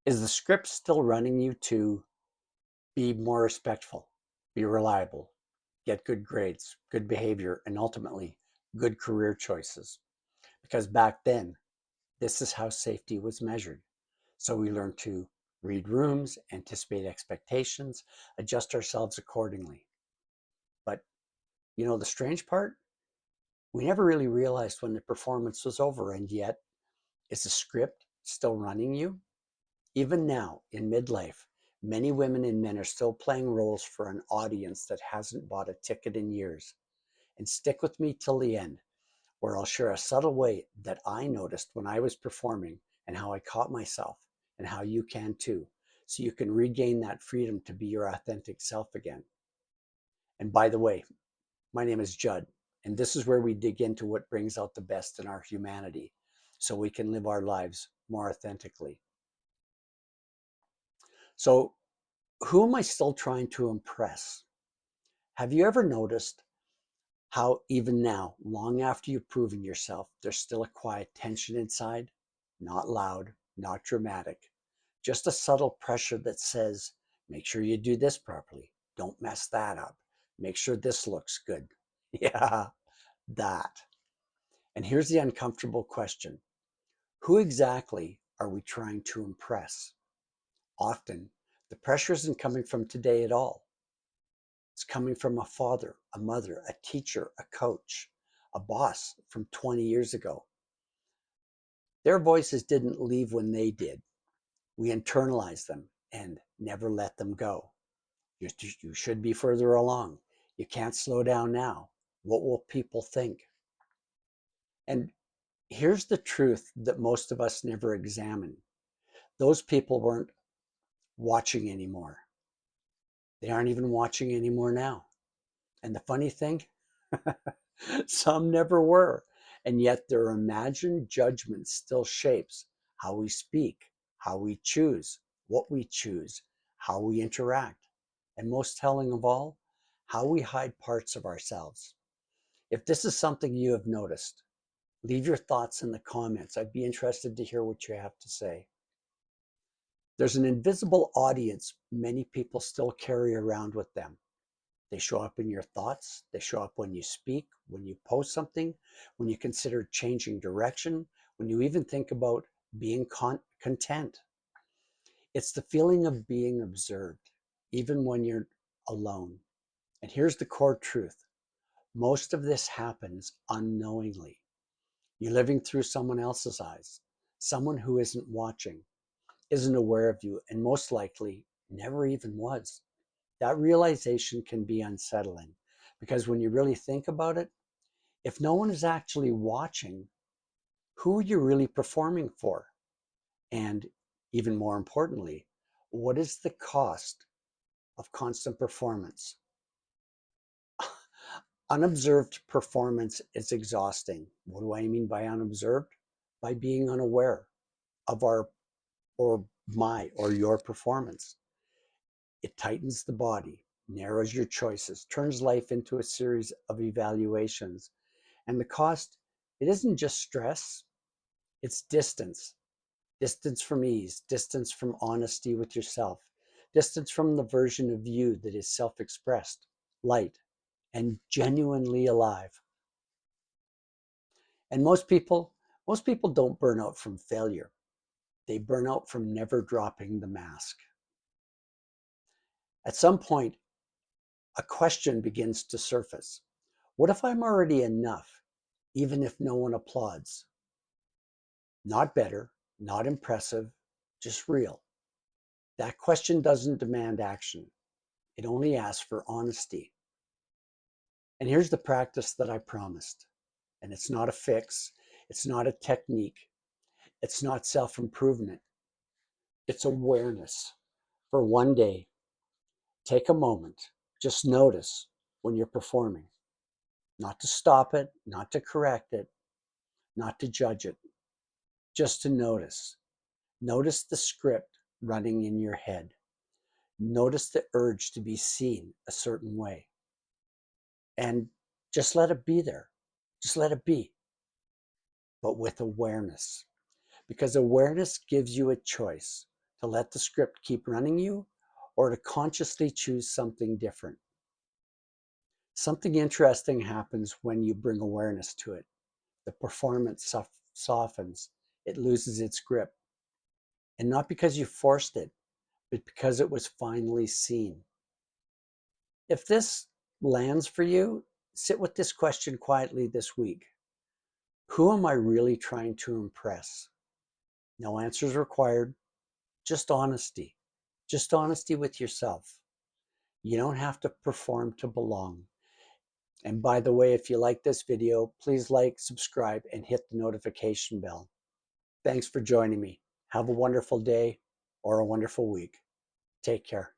Is the script still running you to be more respectful, be reliable, get good grades, good behavior, and ultimately good career choices? Because back then, this is how safety was measured. So we learned to read rooms, anticipate expectations, adjust ourselves accordingly. But the strange part? We never really realized when the performance was over, and yet, is the script still running you? Even now, in midlife, many women and men are still playing roles for an audience that hasn't bought a ticket in years. And stick with me till the end, where I'll share a subtle way that I noticed when I was performing and how I caught myself, and how you can too, so you can regain that freedom to be your authentic self again. And by the way, my name is Judd, and this is where we dig into what brings out the best in our humanity so we can live our lives more authentically. So, who am I still trying to impress? Have you ever noticed how, even now, long after you've proven yourself, there's still a quiet tension inside? Not loud, not dramatic, just a subtle pressure that says, make sure you do this properly. Don't mess that up. Make sure this looks good. Yeah, that. And here's the uncomfortable question: who exactly are we trying to impress? Often, the pressure isn't coming from today at all. It's coming from a father, a mother, a teacher, a coach, a boss from 20 years ago. Their voices didn't leave when they did. We internalized them and never let them go. You should be further along. You can't slow down now. What will people think? And here's the truth that most of us never examine: those people weren't watching anymore. They aren't even watching anymore now. And the funny thing, some never were. And yet their imagined judgment still shapes how we speak, how we choose, what we choose, how we interact, and most telling of all, how we hide parts of ourselves. If this is something you have noticed, leave your thoughts in the comments. I'd be interested to hear what you have to say. There's an invisible audience many people still carry around with them. They show up in your thoughts. They show up when you speak, when you post something, when you consider changing direction, when you even think about being content. It's the feeling of being observed, even when you're alone. And here's the core truth: most of this happens unknowingly. You're living through someone else's eyes, someone who isn't watching, isn't aware of you, and most likely never even was. That realization can be unsettling, because when you really think about it, if no one is actually watching, who are you really performing for? And even more importantly, what is the cost of constant performance? Unobserved performance is exhausting. What do I mean by unobserved? By being unaware of our or my or your performance. It tightens the body, narrows your choices, turns life into a series of evaluations. And the cost, it isn't just stress, it's distance. Distance from ease, distance from honesty with yourself, distance from the version of you that is self-expressed, light, and genuinely alive. And most people don't burn out from failure. They burn out from never dropping the mask. At some point, a question begins to surface. What if I'm already enough, even if no one applauds? Not better, not impressive, just real. That question doesn't demand action. It only asks for honesty. And here's the practice that I promised. And it's not a fix. It's not a technique. It's not self-improvement. It's awareness. For one day, take a moment. Just notice when you're performing. Not to stop it, not to correct it, not to judge it. Just to notice. Notice the script running in your head. Notice the urge to be seen a certain way. And just let it be there. Just let it be, but with awareness. Because awareness gives you a choice. To let the script keep running you, or to consciously choose something different? Something interesting happens when you bring awareness to it. The performance softens, it loses its grip. And not because you forced it, but because it was finally seen. If this lands for you, sit with this question quietly this week. Who am I really trying to impress? No answers required, just honesty. Just honesty with yourself. You don't have to perform to belong. And by the way, if you like this video, please like, subscribe, and hit the notification bell. Thanks for joining me. Have a wonderful day or a wonderful week. Take care.